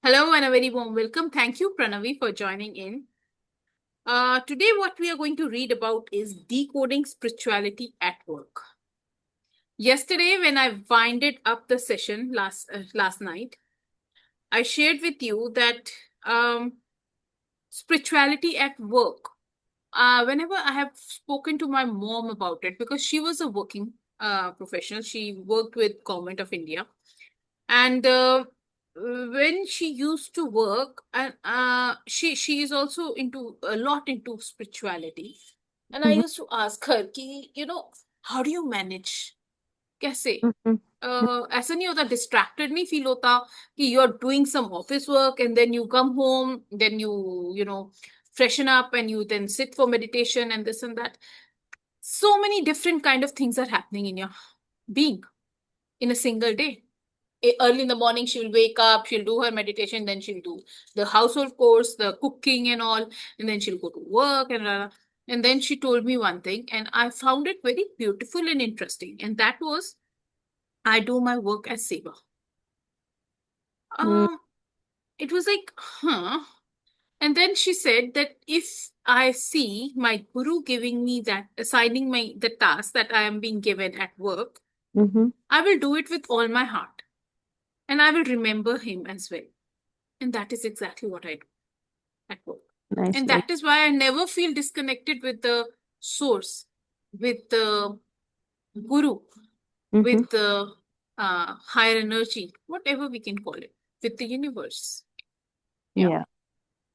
Hello and a very warm welcome. Thank you, Pranavi, for joining in. Today, what we are going to read about is decoding spirituality at work. Yesterday, when I winded up the session last night, I shared with you that spirituality at work. Whenever I have spoken to my mom about it, because she was a working professional, she worked with Government of India, and when she used to work, and she is also into a lot into spirituality, and I Mhm, used to ask her कि how do you manage, कैसे mhm, ऐसा नहीं होता, distracted नहीं feel होता कि you're doing some office work and then you come home, then you freshen up and you then sit for meditation and this and that. So many different kind of things are happening in your being in a single day. Early in the morning she will wake up, she'll do her meditation, then she'll do the household chores, the cooking and all, and then she'll go to work and then she told me one thing and I found it very beautiful and interesting, and that was, I do my work as seva. mm, um it was like, huh. And then she said that if I see my guru giving me that, assigning my the task that I am being given at work, mhm. I will do it with all my heart and I will remember him as well. And that is exactly what I do at work. Nice, And nice. that is why I never feel disconnected with the source, with the guru, Mhm. with the higher energy, whatever we can call it, with the universe. Yeah. Yeah,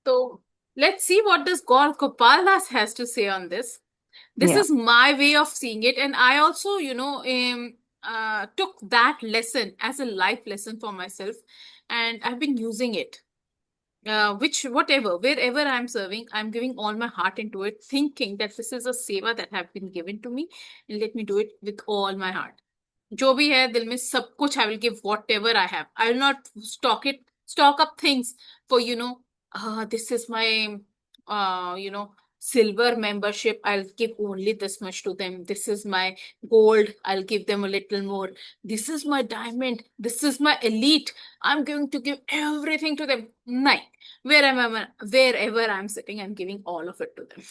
So let's see what does Gaur Gopal has to say on this. This yeah. is my way of seeing it. And I also, took that lesson as a life lesson for myself. And I've been using it, wherever I'm serving, I'm giving all my heart into it, thinking that this is a seva that have been given to me, and let me do it with all my heart. जो भी है दिल में सब कुछ, I will give whatever I have. I will not stock up things for, this is my silver membership, I'll give only this much to them. This is my gold, I'll give them a little more. This is my diamond, this is my elite, I'm going to give everything to them. No, wherever I'm sitting, I'm giving all of it to them.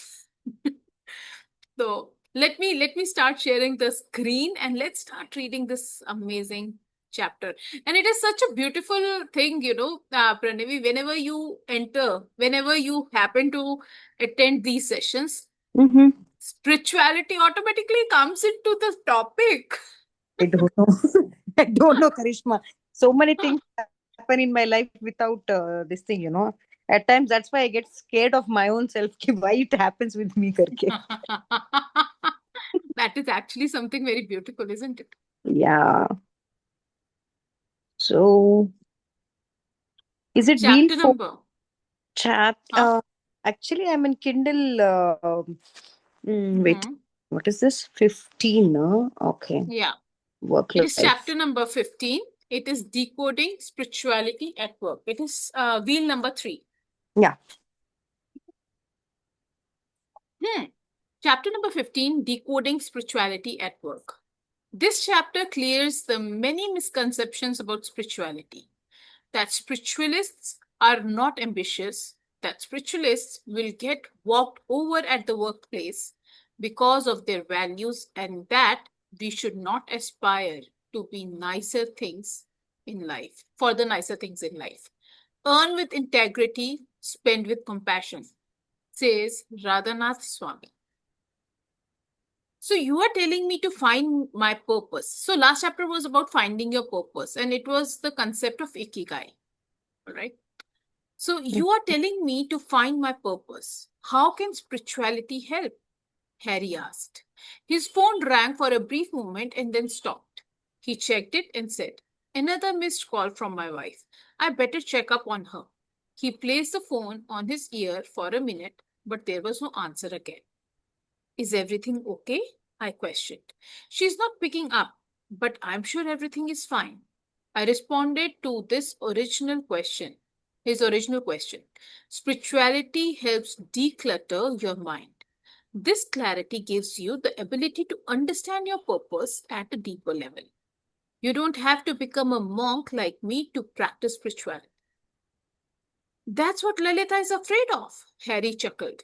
So let me start sharing the screen and let's start reading this amazing chapter. And it is such a beautiful thing, Pranavi, whenever you enter, whenever you happen to attend these sessions, Mhm. spirituality automatically comes into the topic. I don't know. I don't know, Karishma. So many things happen in my life without this thing. At times, that's why I get scared of my own self. कि why it happens with me, करके. That is actually something very beautiful, isn't it? Yeah. So, is it wheel Chapter for number, chat? huh? Actually, I'm in Kindle. Wait, Hmm. what is this? 15. No? Okay. Yeah. Work It is chapter life. number 15. It is decoding spirituality at work. It is wheel number 3. Yeah. Hmm. Chapter number 15, decoding spirituality at work. This chapter clears the many misconceptions about spirituality. That spiritualists are not ambitious, that spiritualists will get walked over at the workplace because of their values, and that we should not aspire to be nicer things in life, for the nicer things in life. Earn with integrity, spend with compassion, says Radhanath Swami. So you are telling me to find my purpose. So last chapter was about finding your purpose, and it was the concept of ikigai. All right. So you are telling me to find my purpose. How can spirituality help? Harry asked. His phone rang for a brief moment and then stopped. He checked it and said, "Another missed call from my wife. I better check up on her." He placed the phone on his ear for a minute, but there was no answer again. "Is everything okay?" I questioned. "She's not picking up, but I'm sure everything is fine." I responded to his original question. Spirituality helps declutter your mind. This clarity gives you the ability to understand your purpose at a deeper level. You don't have to become a monk like me to practice spirituality. That's what Lalita is afraid of, Harry chuckled.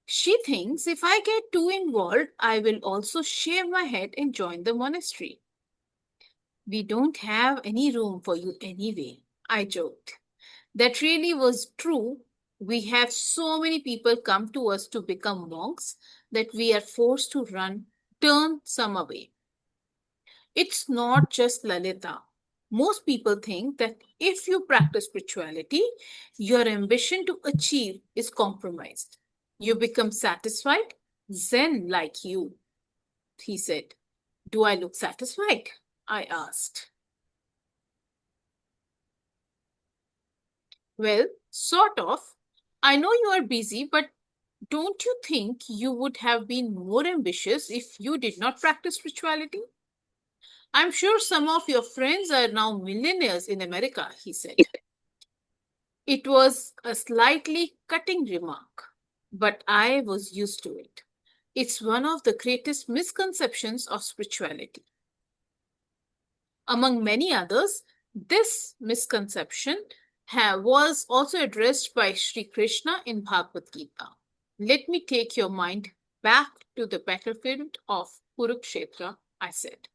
She thinks if I get too involved, I will also shave my head and join the monastery. We don't have any room for you anyway, I joked. That really was true. We have so many people come to us to become monks that we are forced to turn some away. It's not just Lalita. Most people think that if you practice spirituality, your ambition to achieve is compromised. You become satisfied, Zen like you, he said. Do I look satisfied? I asked. Well, sort of. I know you are busy, but don't you think you would have been more ambitious if you did not practice spirituality? I'm sure some of your friends are now millionaires in America, he said. It was a slightly cutting remark, but I was used to it. It's one of the greatest misconceptions of spirituality. Among many others, this misconception was also addressed by Sri Krishna in Bhagavad Gita. Let me take your mind back to the battlefield of Kurukshetra, I said.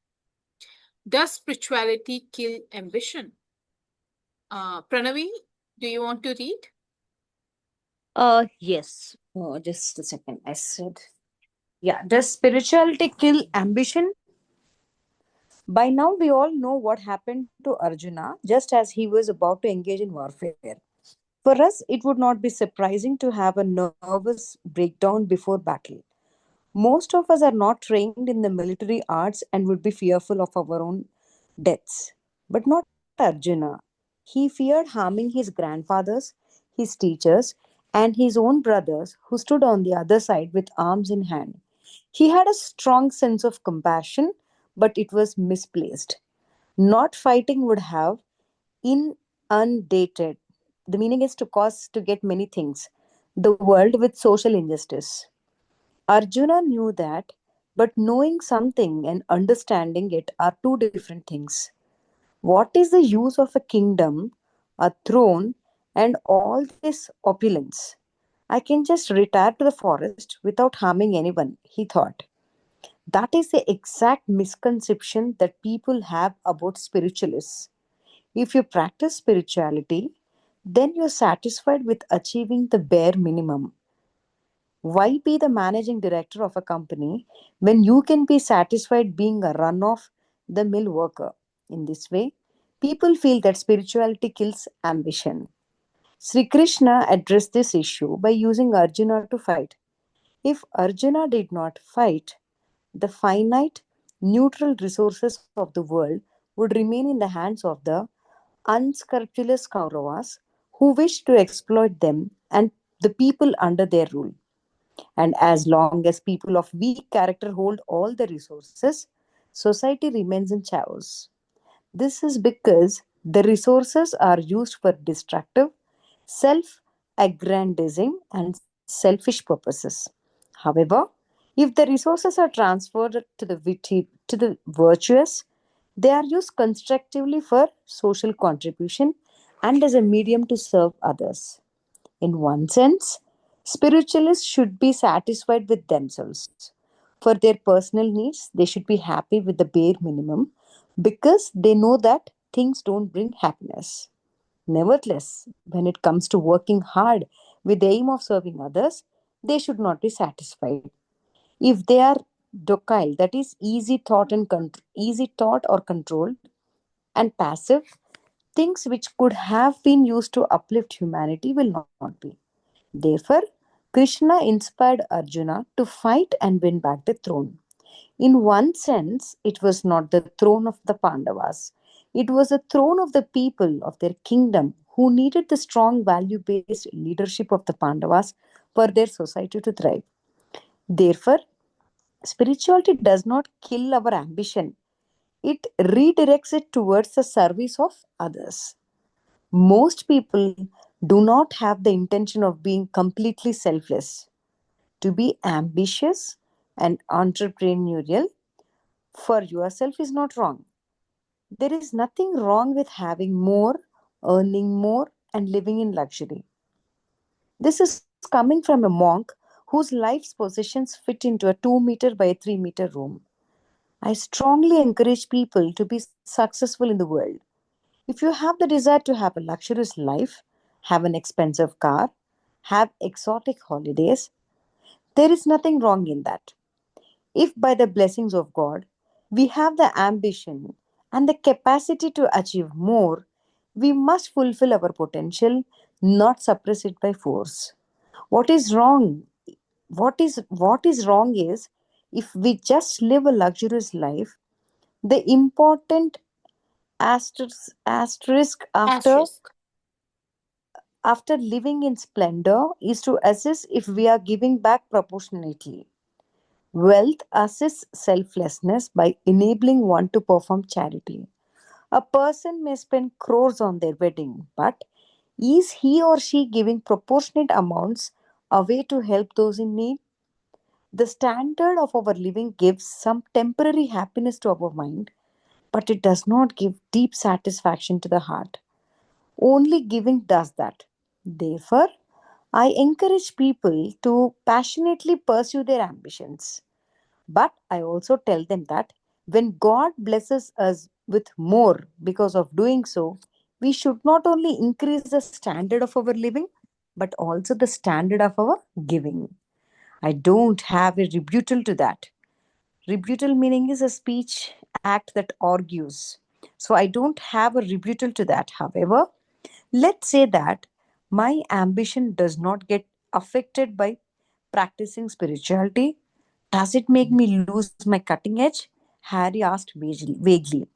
Does spirituality kill ambition? Pranavi, do you want to read? Yes. Just a second. I said, yeah. Does spirituality kill ambition? By now, we all know what happened to Arjuna just as he was about to engage in warfare. For us, it would not be surprising to have a nervous breakdown before battle. Most of us are not trained in the military arts and would be fearful of our own deaths. But not Arjuna. He feared harming his grandfathers, his teachers, and his own brothers who stood on the other side with arms in hand. He had a strong sense of compassion, but it was misplaced. Not fighting would have inundated. The meaning is to cause to get many things. The world with social injustice. Arjuna knew that, but knowing something and understanding it are two different things. What is the use of a kingdom, a throne, and all this opulence? I can just retire to the forest without harming anyone, he thought. That is the exact misconception that people have about spiritualists. If you practice spirituality, then you're satisfied with achieving the bare minimum. Why be the managing director of a company when you can be satisfied being a run of the mill worker? In this way, people feel that spirituality kills ambition. Sri Krishna addressed this issue by using Arjuna to fight. If Arjuna did not fight, the finite, neutral resources of the world would remain in the hands of the unscrupulous Kauravas who wished to exploit them and the people under their rule. And as long as people of weak character hold all the resources, society remains in chaos. This is because the resources are used for destructive, self aggrandizing, and selfish purposes. However, if the resources are transferred to the virtuous, they are used constructively for social contribution and as a medium to serve others. In one sense, spiritualists should be satisfied with themselves. For their personal needs, they should be happy with the bare minimum because they know that things don't bring happiness. Nevertheless, when it comes to working hard with the aim of serving others, they should not be satisfied. If they are docile, that is easy thought or controlled, and passive, things which could have been used to uplift humanity will not be. Therefore, Krishna inspired Arjuna to fight and win back the throne. In one sense, it was not the throne of the Pandavas. It was the throne of the people of their kingdom who needed the strong value based leadership of the Pandavas for their society to thrive. Therefore, spirituality does not kill our ambition, it redirects it towards the service of others. Most people do not have the intention of being completely selfless. To be ambitious and entrepreneurial for yourself is not wrong. There is nothing wrong with having more, earning more, and living in luxury. This is coming from a monk whose life's possessions fit into a 2 meter by 3 meter room. I strongly encourage people to be successful in the world. If you have the desire to have a luxurious life, have an expensive car, have exotic holidays, there is nothing wrong in that. If by the blessings of God we have the ambition and the capacity to achieve more, we must fulfill our potential, not suppress it by force. What is wrong? What is wrong is if we just live a luxurious life, the important asterisk Asterisk. after living in splendor is to assess if we are giving back proportionately. Wealth assists selflessness by enabling one to perform charity. A person may spend crores on their wedding, but is he or she giving proportionate amounts away to help those in need? The standard of our living gives some temporary happiness to our mind, but it does not give deep satisfaction to the heart. Only giving does that. Therefore, I encourage people to passionately pursue their ambitions. But I also tell them that when God blesses us with more because of doing so, we should not only increase the standard of our living, but also the standard of our giving. I don't have a rebuttal to that. Rebuttal meaning is a speech act that argues. So I don't have a rebuttal to that. However, let's say that my ambition does not get affected by practicing spirituality. Does it make me lose my cutting edge? Harry asked vaguely.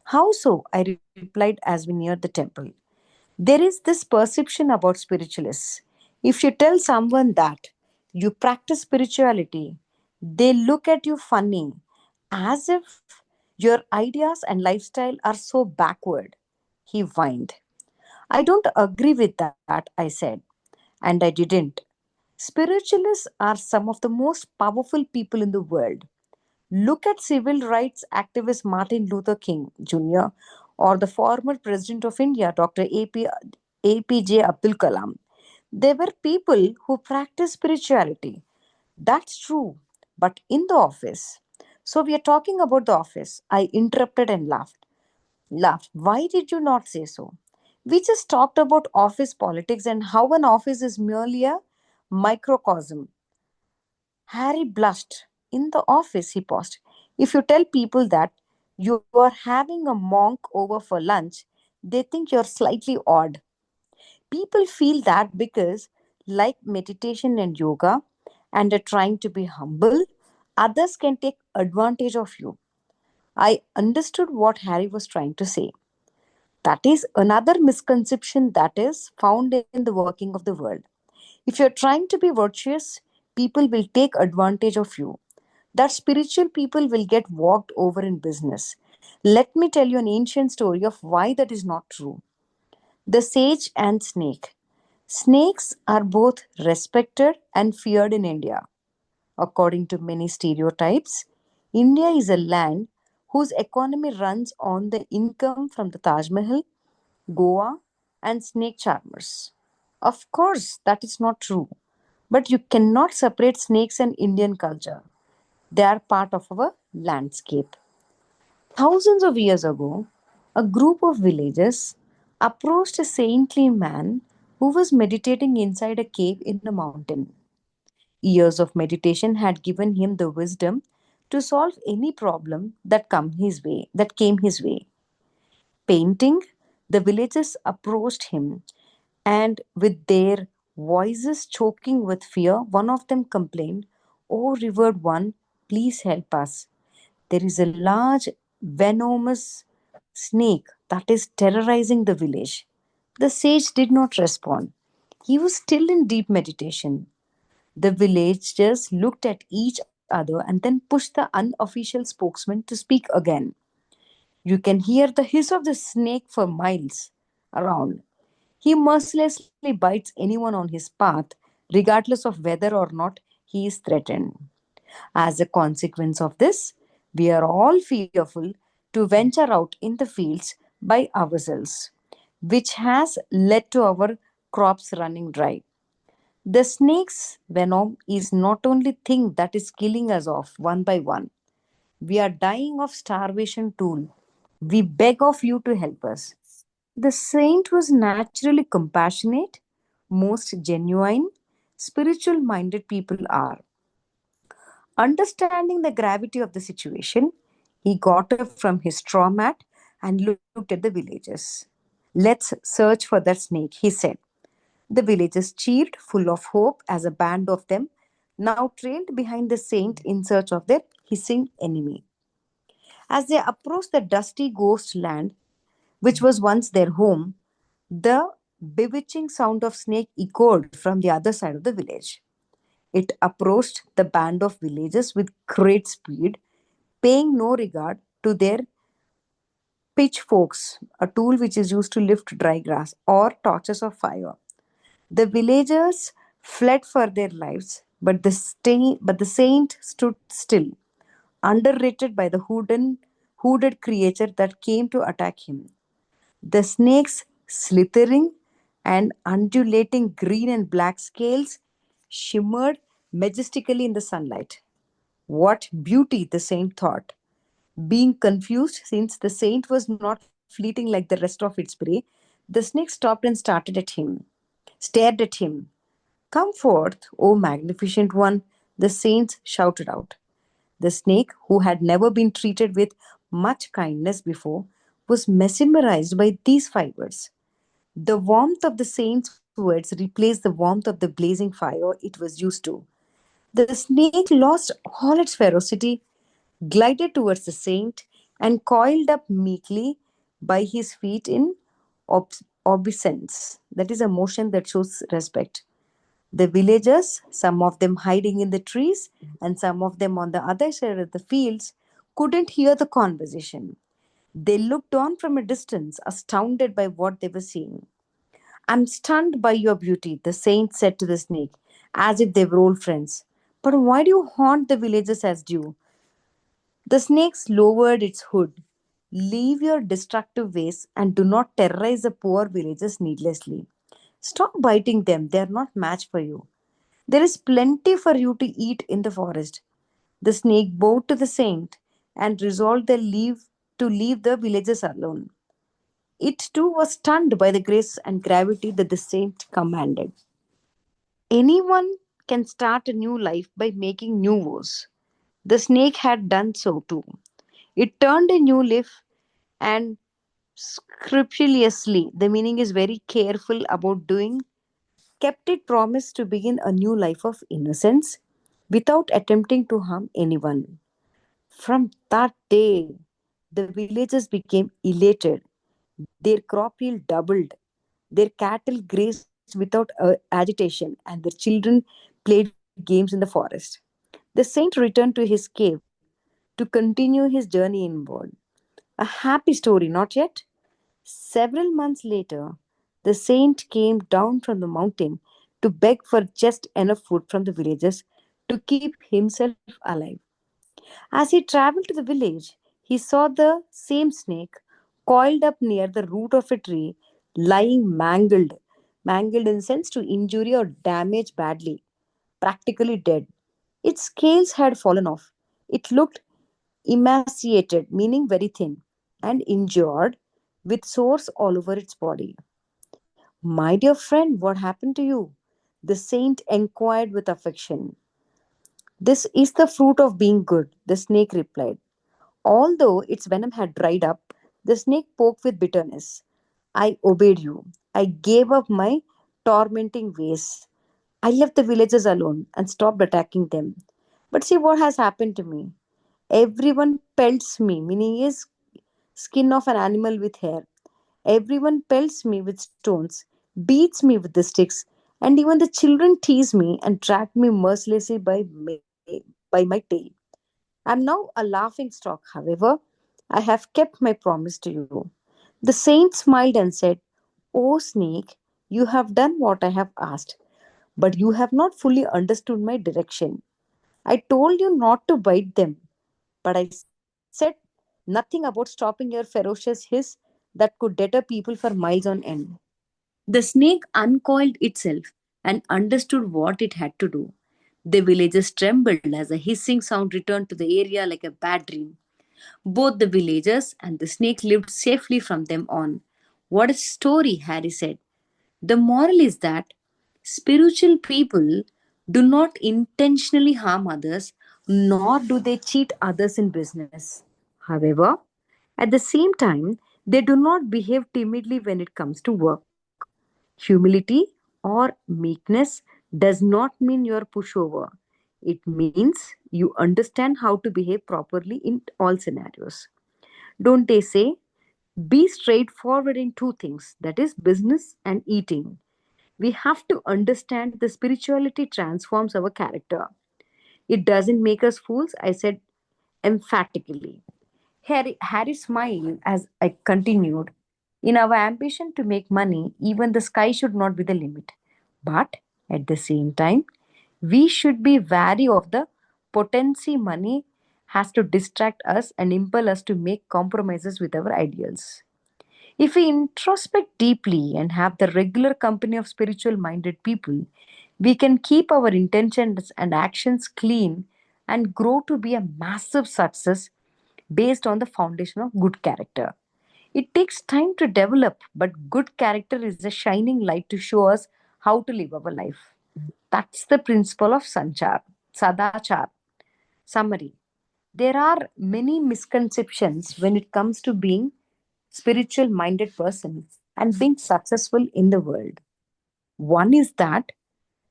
How so? I replied as we neared the temple. There is this perception about spiritualists. If you tell someone that you practice spirituality, they look at you funny, as if your ideas and lifestyle are so backward. He whined. I don't agree with that, I said, and I didn't. Spiritualists are some of the most powerful people in the world. Look at civil rights activist Martin Luther King Jr. or the former President of India, Dr. APJ Abdul Kalam. They were people who practiced spirituality. That's true. But in the office, so we are talking about the office. I interrupted and laughed. Why did you not say so? We just talked about office politics and how an office is merely a microcosm. Harry blushed. In the office, he paused. If you tell people that you are having a monk over for lunch, they think you're slightly odd. People feel that because, like meditation and yoga, and are trying to be humble, others can take advantage of you. I understood what Harry was trying to say. That is another misconception that is found in the working of the world. If you're trying to be virtuous, people will take advantage of you. That spiritual people will get walked over in business. Let me tell you an ancient story of why that is not true. The sage and snake. Snakes are both respected and feared in India. According to many stereotypes, India is a land whose economy runs on the income from the Taj Mahal, Goa, and snake charmers. Of course, that is not true. But you cannot separate snakes and Indian culture. They are part of our landscape. Thousands of years ago, a group of villagers approached a saintly man who was meditating inside a cave in a mountain. Years of meditation had given him the wisdom to solve any problem that came his way. Painting, the villagers approached him, and with their voices choking with fear, one of them complained, "Oh, revered one, please help us. There is a large, venomous snake that is terrorizing the village." The sage did not respond. He was still in deep meditation. The villagers looked at each other and then pushed the unofficial spokesman to speak again. You can hear the hiss of the snake for miles around. He mercilessly bites anyone on his path, regardless of whether or not he is threatened. As a consequence of this, we are all fearful to venture out in the fields by ourselves, which has led to our crops running dry. The snake's venom is not only thing that is killing us off one by one. We are dying of starvation too. We beg of you to help us. The saint was naturally compassionate, most genuine, spiritual minded people are. Understanding the gravity of the situation, he got up from his straw mat and looked at the villagers. Let's search for that snake, he said. The villagers cheered, full of hope, as a band of them now trailed behind the saint in search of their hissing enemy. As they approached the dusty ghost land, which was once their home, the bewitching sound of snake echoed from the other side of the village. It approached the band of villagers with great speed, paying no regard to their pitchforks, a tool which is used to lift dry grass, or torches of fire. The villagers fled for their lives, but the saint stood still, underrated by the hooded creature that came to attack him. The snake's slithering and undulating green and black scales shimmered majestically in the sunlight. What beauty, the saint thought. Being confused since the saint was not fleeting like the rest of its prey, the snake stopped and stared at him. Come forth, O magnificent one, the saints shouted out. The snake, who had never been treated with much kindness before, was mesmerized by these fibers. The warmth of the saint's words replaced the warmth of the blazing fire it was used to. The snake lost all its ferocity, glided towards the saint, and coiled up meekly by his feet in obeisance. That is a motion that shows respect. The villagers, some of them hiding in the trees and some of them on the other side of the fields, couldn't hear the conversation. They looked on from a distance, astounded by what they were seeing. I'm stunned by your beauty, the saint said to the snake, as if they were old friends. But why do you haunt the villagers as due? The snake lowered its hood. Leave your destructive ways and do not terrorize the poor villagers needlessly. Stop biting them, they are not match for you. There is plenty for you to eat in the forest. The snake bowed to the saint and resolved to leave the villagers alone. It too was stunned by the grace and gravity that the saint commanded. Anyone can start a new life by making new vows. The snake had done so too. It turned a new leaf and scrupulously, the meaning is very careful about doing, kept it promise to begin a new life of innocence without attempting to harm anyone. From that day, the villagers became elated. Their crop yield doubled. Their cattle grazed without agitation, and their children played games in the forest. The saint returned to his cave to continue his journey inward. A happy story, not yet? Several months later, the saint came down from the mountain to beg for just enough food from the villagers to keep himself alive. As he traveled to the village, he saw the same snake coiled up near the root of a tree, lying mangled in the sense to injury or damage badly, practically dead. Its scales had fallen off. It looked emaciated, meaning very thin, and injured, with sores all over its body. My dear friend, what happened to you? The saint inquired with affection. This is the fruit of being good, the snake replied. Although its venom had dried up, the snake poked with bitterness. I obeyed you. I gave up my tormenting ways. I left the villagers alone and stopped attacking them. But see what has happened to me. Everyone pelts me, meaning is skin of an animal with hair. Everyone pelts me with stones, beats me with the sticks, and even the children tease me and drag me mercilessly by my tail. I'm now a laughing stock, however. I have kept my promise to you. The saint smiled and said, O snake, you have done what I have asked, but you have not fully understood my direction. I told you not to bite them, but I said nothing about stopping your ferocious hiss that could deter people for miles on end. The snake uncoiled itself and understood what it had to do. The villagers trembled as a hissing sound returned to the area like a bad dream. Both the villagers and the snake lived safely from them on. What a story, Harry said. The moral is that spiritual people do not intentionally harm others, nor do they cheat others in business. However, at the same time, they do not behave timidly when it comes to work. Humility or meekness does not mean you're pushover. It means you understand how to behave properly in all scenarios. Don't they say, be straightforward in two things, that is, business and eating. We have to understand the spirituality transforms our character. It doesn't make us fools, I said emphatically. Harry smiled as I continued. In our ambition to make money, even the sky should not be the limit. But at the same time, we should be wary of the potency money has to distract us and impel us to make compromises with our ideals. If we introspect deeply and have the regular company of spiritual minded people, we can keep our intentions and actions clean and grow to be a massive success based on the foundation of good character. It takes time to develop, but good character is a shining light to show us how to live our life. That's the principle of Sadachar. Summary. There are many misconceptions when it comes to being spiritual minded person and being successful in the world. One is that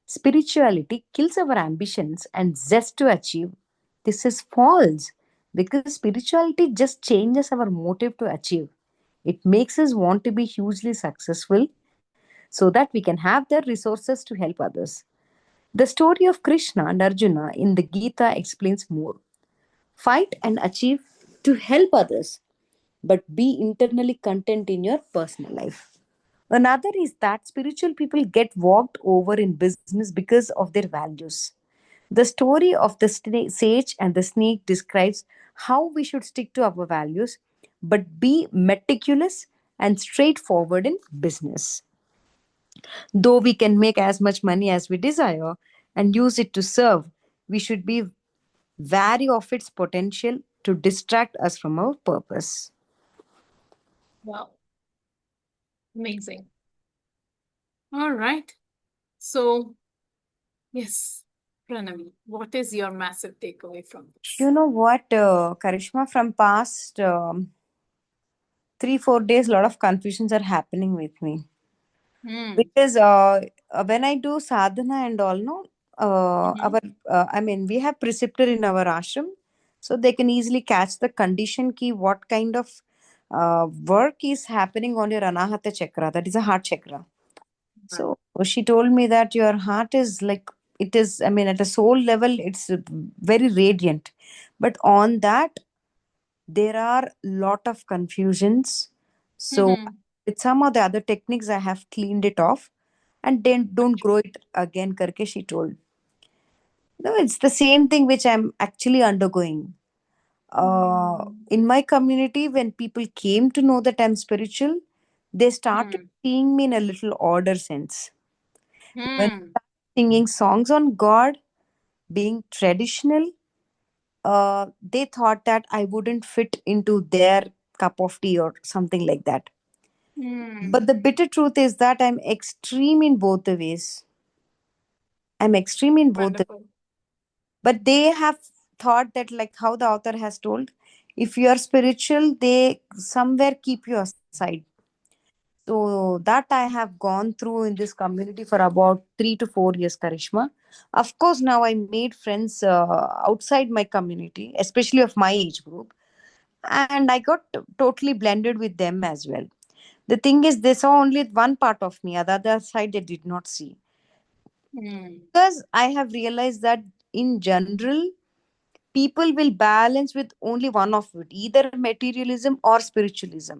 spirituality kills our ambitions and zest to achieve. This is false because spirituality just changes our motive to achieve. It makes us want to be hugely successful so that we can have the resources to help others. The story of Krishna and Arjuna in the Gita explains more. Fight and achieve to help others, but be internally content in your personal life. Another is that spiritual people get walked over in business because of their values. The story of the sage and the snake describes how we should stick to our values but be meticulous and straightforward in business. Though we can make as much money as we desire and use it to serve, we should be wary of its potential to distract us from our purpose. Wow, amazing. All right. So, yes, Pranavi, what is your massive takeaway from this? You know what, Karishma, from past 3 4 days, a lot of confusions are happening with me Hmm. because when I do sadhana and all, no, Mm-hmm. our I mean, we have preceptor in our ashram, so they can easily catch the condition key what kind of work is happening on your anahata chakra, that is a heart chakra. Right. So she told me that your heart is like, it is, I mean, at a soul level, it's very radiant, but on that there are lot of confusions. So Mm-hmm. with some of the other techniques I have cleaned it off, and then don't grow it again karke, she told. No, it's the same thing which I'm actually undergoing. In my community, when people came to know that I'm spiritual, they started Hmm. seeing me in a little order sense. When I Hmm. started singing songs on God, being traditional, they thought that I wouldn't fit into their cup of tea or something like that. Hmm. But the bitter truth is that I'm extreme in both the ways. I'm extreme in both the, Wonderful. but they have thought that, like how the author has told, if you are spiritual, they somewhere keep you aside. So that I have gone through in this community for about 3 to 4 years, Karishma. Of course, now I made friends outside my community, especially of my age group, and I got totally blended with them as well. The thing is, they saw only one part of me, the other side they did not see. Hmm. Because I have realized that in general, people will balance with only one of it, either materialism or spiritualism.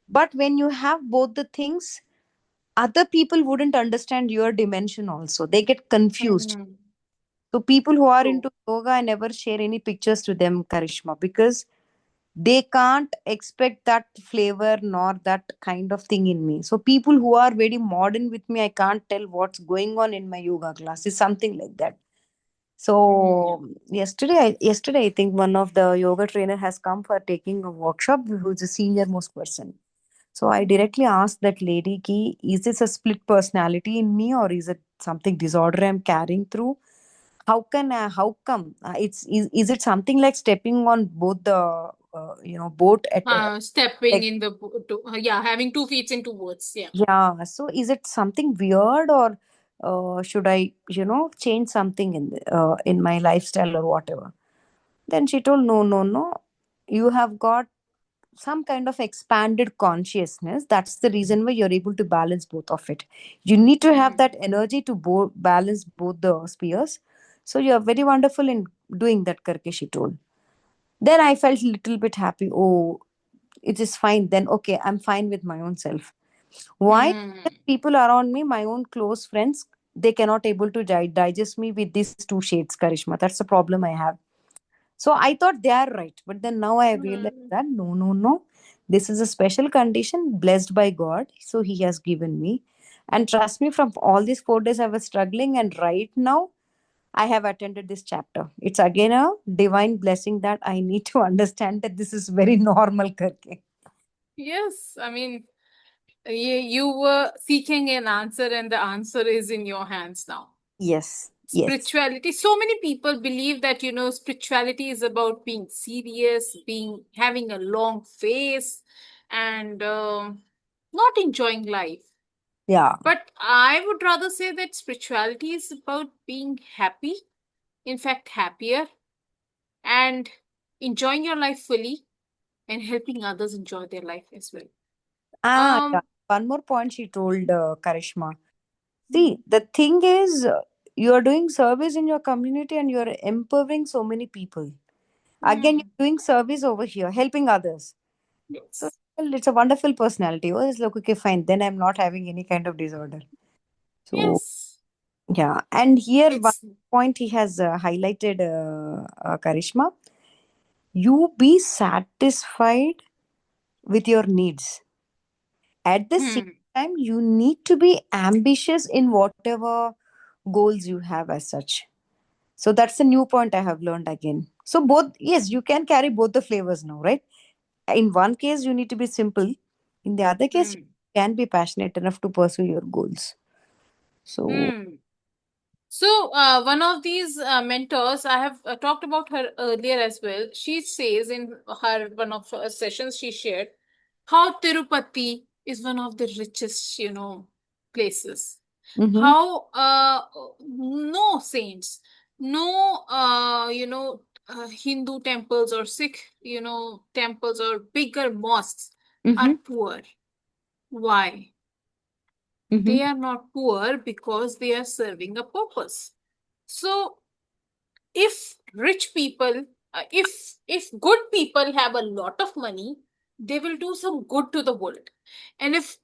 But when you have both the things, other people wouldn't understand your dimension also. They get confused. Hmm. So people who are True. into yoga, I never share any pictures to them, Karishma, because they can't expect that flavor nor that kind of thing in me. So people who are very modern with me, I can't tell what's going on in my yoga class. It's something like that. So yesterday I think one of the yoga trainer has come for taking a workshop, who's a senior most person. So I directly asked that lady, ki, is this a split personality in me or is it something disorder I'm carrying through? How come is it something like stepping on both the boat at Stepping like, in the yeah, having 2 feet in 2 words. Yeah. yeah, so is it something weird or should I change something in my lifestyle or whatever? Then she told, no, you have got some kind of expanded consciousness. That's the reason why you're able to balance both of it. You need to have Hmm. that energy to balance both the spheres. So you're very wonderful in doing that, Karke, she told. Then I felt a little bit happy. Oh, it is fine. Then okay, I'm fine with my own self. Why? Hmm. Because people around me, my own close friends, they cannot able to digest me with these two shades, Karishma. That's the problem I have. So I thought they are right. But then now I have realized Hmm. that no. This is a special condition blessed by God. So He has given me. And trust me, from all these 4 days I was struggling, and right now I have attended this chapter. It's again a divine blessing that I need to understand that this is very normal, Karke. Yes, I mean, you were seeking an answer, and the answer is in your hands now. Yes, yes. Spirituality. So many people believe that, spirituality is about being serious, having a long face, and not enjoying life. Yeah. But I would rather say that spirituality is about being happy, in fact, happier, and enjoying your life fully and helping others enjoy their life as well. Yeah. Um, One more point she told, Karishma. See, the thing is, you are doing service in your community and you are empowering so many people. Again, hmm, you're doing service over here, helping others. So, yes, well, it's a wonderful personality. Oh, it's like, okay, fine. Then I'm not having any kind of disorder. So, yes, yeah. And here, one it's point he has highlighted, Karishma, you be satisfied with your needs. At the same hmm, time, you need to be ambitious in whatever goals you have as such. So that's the new point I have learned again. So both, yes, you can carry both the flavors now, right? In one case, you need to be simple. In the other case, you hmm, can be passionate enough to pursue your goals. So, hmm. So, one of these mentors, I have talked about her earlier as well. She says in her one of her sessions she shared how Tirupati is one of the richest, places. mm-hmm, How no saints, no Hindu temples or Sikh, temples or bigger mosques are mm-hmm, poor. Why? mm-hmm. They are not poor because they are serving a purpose. So if rich people, if good people have a lot of money, they will do some good to the world. And if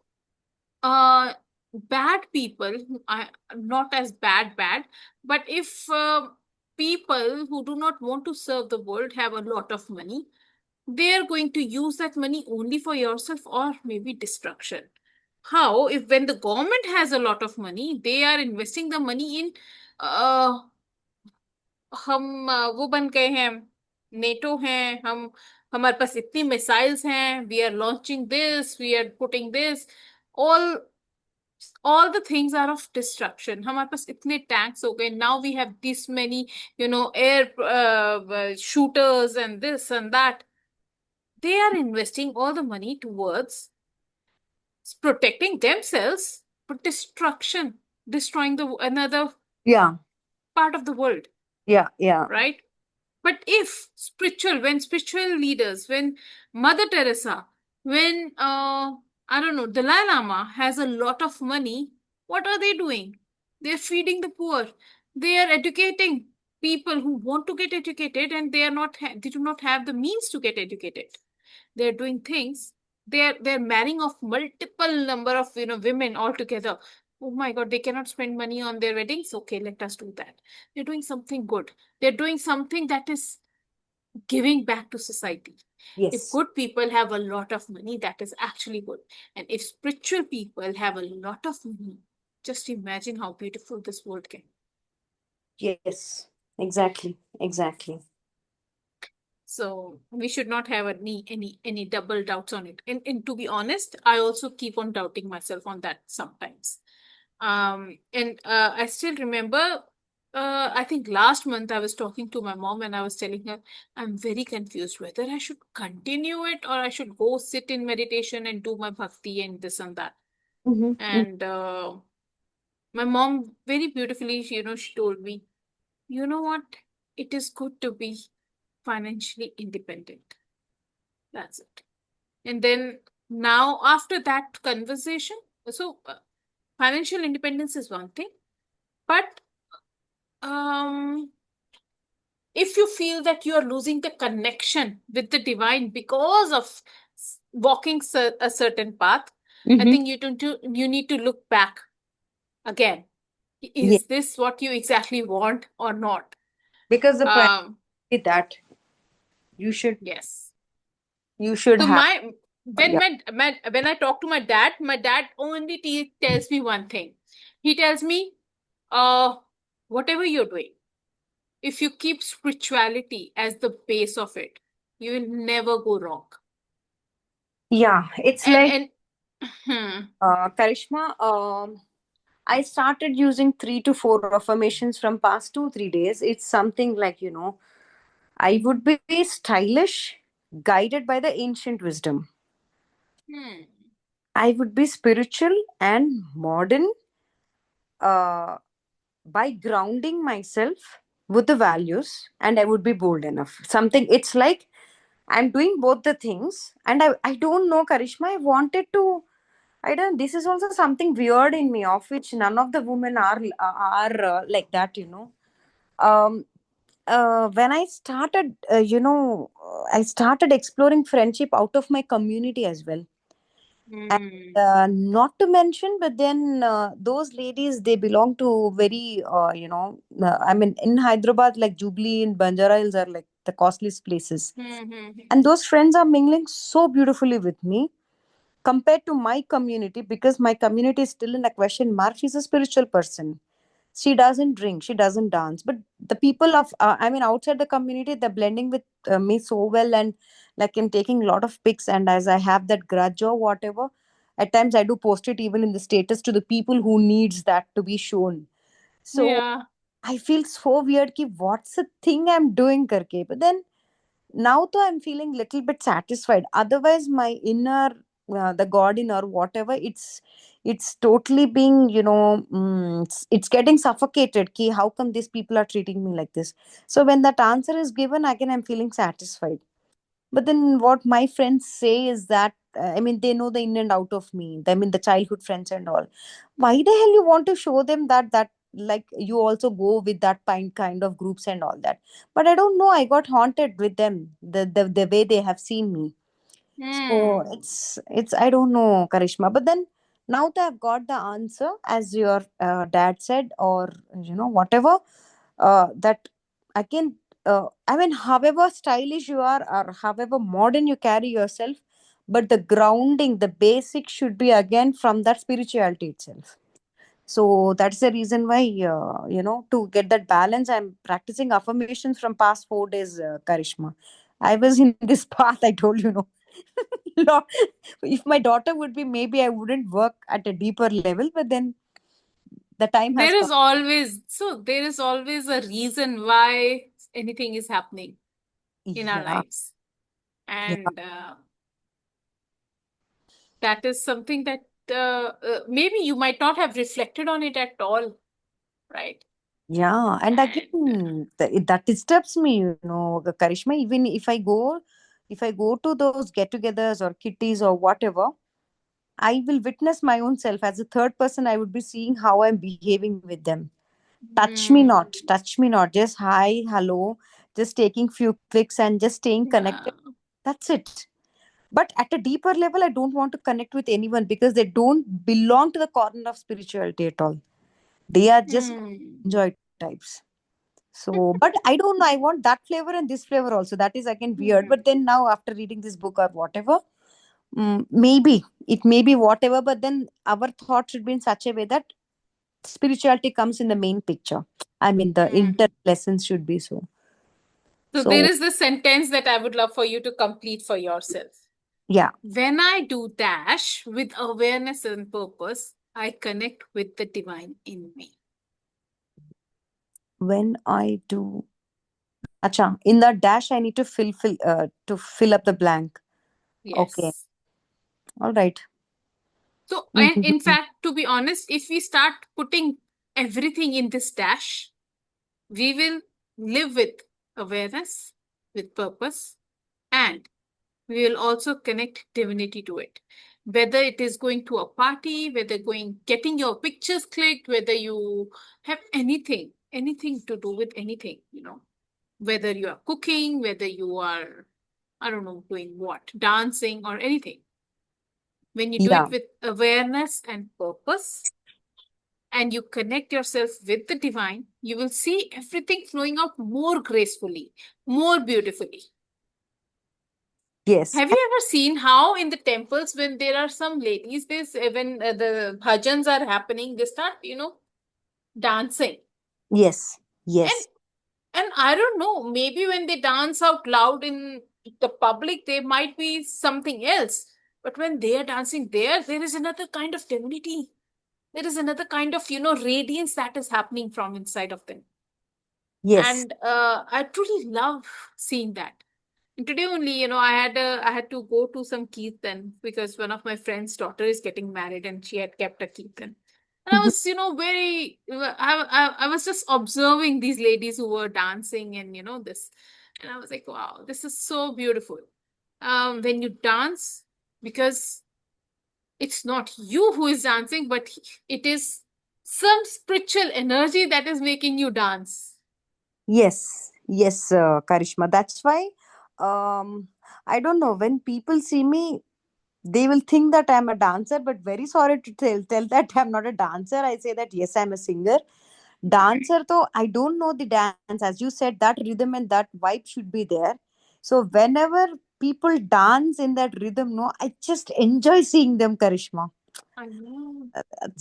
uh bad people, not as bad, but if people who do not want to serve the world have a lot of money, they are going to use that money only for yourself or maybe destruction. How? If when the government has a lot of money, they are investing the money in uh, हम वो बन गए हैं, NATO हैं हम, हमारे पास इतनी missiles हैं, we are launching this, we are putting this, all all the things are of destruction. हमारे पास इतने tanks हो गए, now we have this many air shooters and this and that. They are investing all the money towards protecting themselves, but destroying the another Yeah, part of the world, yeah. right? But if when spiritual leaders, when Mother Teresa, when I don't know, Dalai Lama has a lot of money, what are they doing? They're feeding the poor. They are educating people who want to get educated, and they do not have the means to get educated. They're doing things. They're marrying of multiple number of women altogether. Oh my God, they cannot spend money on their weddings. Okay, let us do that. They're doing something good. They're doing something that is giving back to society. If Yes. good people have a lot of money, that is actually good. And if spiritual people have a lot of money, just imagine how beautiful this world can. Yes. Exactly. Exactly. So we should not have any double doubts on it. And to be honest, I also keep on doubting myself on that sometimes. And I still remember, I think last month I was talking to my mom and I was telling her I'm very confused whether I should continue it or I should go sit in meditation and do my bhakti and this and that. Mm-hmm. And my mom very beautifully, she told me, you know what? It is good to be financially independent. That's it. And then now, after that conversation, so financial independence is one thing, but um, if you feel that you are losing the connection with the divine because of walking a certain path, I Mm-hmm. think you need to look back again. Yeah. Is this what you exactly want or not? Because the priority Um, that you should yes. you should So have. when Yeah. when I talk to my dad only tells me one thing. He tells me, whatever you're doing, if you keep spirituality as the base of it, you will never go wrong. Yeah. It's And like and hmm, Karishma. I started using 3 to 4 affirmations from past 2 3 days. It's something like, I would be stylish, guided by the ancient wisdom. hmm, I would be spiritual and modern, uh, by grounding myself with the values, and I would be bold enough. Something, it's like I'm doing both the things, and I don't know, Karishma. I wanted to. I don't. This is also something weird in me, of which none of the women are like that. Um, when I started, I started exploring friendship out of my community as well. And hmm, not to mention, but then those ladies, they belong to very, I mean, in Hyderabad, like Jubilee and Banjara Hills are like the costliest places. hmm, hmm, And those friends are mingling so beautifully with me compared to my community, because my community is still in a question mark. She's a spiritual person. She doesn't drink, she doesn't dance, but the people of I mean, outside the community, they're blending with me so well, and like I'm taking a lot of pics, and as I have that grudge or whatever, at times I do post it even in the status to the people who needs that to be shown. So yeah, I feel so weird ki what's the thing I'm doing karke, but then now though I'm feeling little bit satisfied. Otherwise my inner, the god in or whatever, it's totally being, it's getting suffocated ki how come these people are treating me like this. So when that answer is given, again I'm feeling satisfied. But then what my friends say is that, I mean, they know the in and out of me, I mean the childhood friends and all. Why the hell you want to show them that like you also go with that kind of groups and all that? But I don't know, I got haunted with them, the way they have seen me. So hmm. it's I don't know, Karishma. But then now that I've got the answer, as your dad said, or whatever, that again, I mean, however stylish you are, or however modern you carry yourself, but the grounding, the basic should be again from that spirituality itself. So that's the reason why, to get that balance, I'm practicing affirmations from past 4 days, Karishma. I was in this path, I told you, no. Lo- if my daughter would be, maybe I wouldn't work at a deeper level, but then the time has come. There is always a reason why anything is happening in our Yeah, lives. yeah, And that is something that maybe you might not have reflected on it at all, right? yeah. And And again, that disturbs me, Karishma. Even if I go to those get-togethers or kitties or whatever, I will witness my own self as a third person. I would be seeing how I'm behaving with them. hmm, Touch me not. Just hi, hello, just taking few clicks and just staying yeah, connected. That's it. But at a deeper level, I don't want to connect with anyone because they don't belong to the corner of spirituality at all. They are just hmm. enjoy types. So, but I don't know. I want that flavor and this flavor also. That is again weird. Mhm. But then now, after reading this book or whatever, maybe it may be whatever. But then our thought should be in such a way that spirituality comes in the main picture. I mean, the inter Mm. lessons should be so. So there So, is the sentence that I would love for you to complete for yourself. yeah, When I do dash with awareness and purpose, I connect with the divine in me. when I do, acha, in the dash, I need to fill up the blank. Okay, Yes. all right. So, and in fact, to be honest, if we start putting everything in this dash, we will live with awareness, with purpose, and we will also connect divinity to it. Whether it is going to a party, whether getting your pictures clicked, whether you have anything to do with anything, whether you are cooking, whether you are, I don't know, doing what, dancing or anything. When you do Yeah, it with awareness and purpose, and you connect yourself with the divine, you will see everything flowing out more gracefully, more beautifully. yes, Have you ever seen how in the temples, when there are some ladies, when the bhajans are happening, they start, dancing. yes, And yes, and I don't know, maybe when they dance out loud in the public, they might be something else. But when they are dancing there is another kind of divinity. There is another kind of, radiance that is happening from inside of them. yes. And I truly love seeing that. And today only, I had to go to some kirtan because one of my friend's daughter is getting married and she had kept a kirtan. And I Mhm. was, very, I was just observing these ladies who were dancing and, this. And I was like, wow, this is so beautiful. When you dance, because it's not you who is dancing, but it is some spiritual energy that is making you dance. Yes, yes, Karishma. That's why I don't know. When people see me, they will think that I'm a dancer, but very sorry to tell that I'm not a dancer. I say that yes, I'm a singer. Dancer, though, I don't know the dance. As you said, that rhythm and that vibe should be there. So whenever people dance in that rhythm, no, I just enjoy seeing them, Karishma. I know.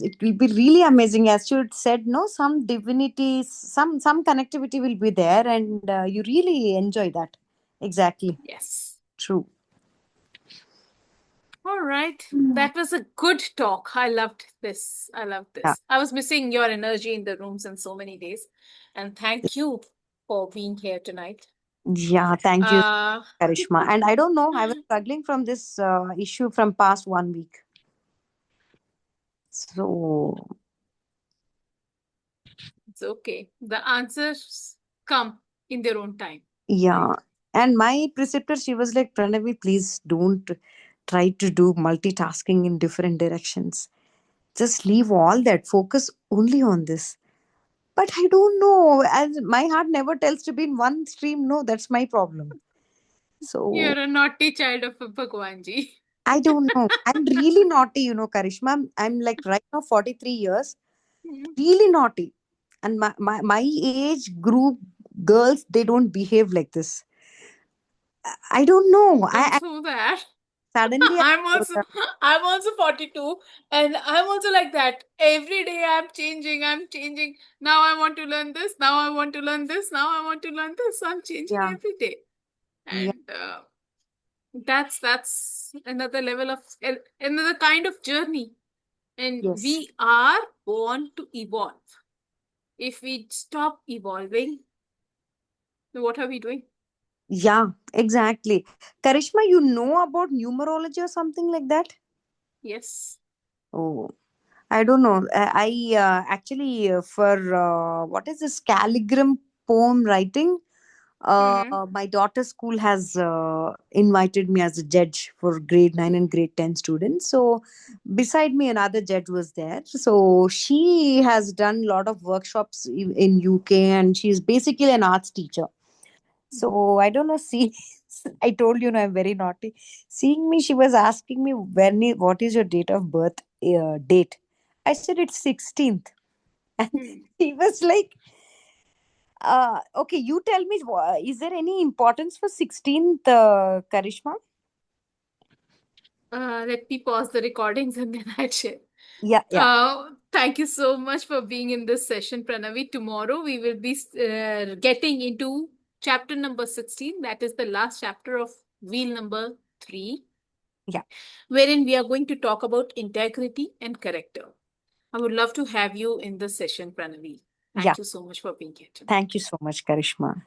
It will be really amazing, as you said, no, some divinity, some connectivity will be there, and you really enjoy that. Exactly. Yes. True. All right. That was a good talk. I loved this. I loved Yeah, this. I was missing your energy in the rooms in so many days. And thank you for being here tonight. yeah, thank you, Uh, Karishma. And I don't know, I was struggling from this issue from past 1 week. So it's okay. The answers come in their own time, right? yeah, and my preceptor, she was like, Pranavi, please don't try to do multitasking in different directions. Just leave all that, focus only on this. But I don't know, as my heart never tells to be in one stream. No, that's my problem. So You're a naughty child of Bhagwanji. I don't know. I'm really naughty, Karishma. I'm like right now 43 years, really naughty. And my age group girls, they don't behave like this. I don't know. I Don't know that. suddenly I I'm wrote also down, I'm also 42 and I'm also like that. Every day I'm changing. Now I want to learn this, now I want to learn this, now I want to learn this. So I'm changing yeah, every day. yeah, And that's another level of another kind of journey. And yes. we are born to evolve. If we stop evolving, then what are we doing? Yeah, exactly. Karishma, you know about numerology or something like that? Yes. Oh, I don't know. I actually, for what is this calligram poem writing? Mm-hmm. My daughter's school has invited me as a judge for grade 9 and grade 10 students. So, beside me, another judge was there. So, she has done a lot of workshops in UK, and she's basically an arts teacher. So I don't know. See, I told you, I'm very naughty. Seeing me, she was asking me what is your date of birth date. I said it's 16th, and Hmm. he was like, Okay, you tell me, is there any importance for 16th, Karishma? Let me pause the recordings and then I'll share. Yeah, yeah, Thank you so much for being in this session, Pranavi. Tomorrow we will be getting into chapter number 16. That is the last chapter of wheel number 3, yeah, wherein we are going to talk about integrity and character. I would love to have you in this session, Pranavi. yeah. Thank you so much for being here tonight. Thank you so much, Karishma.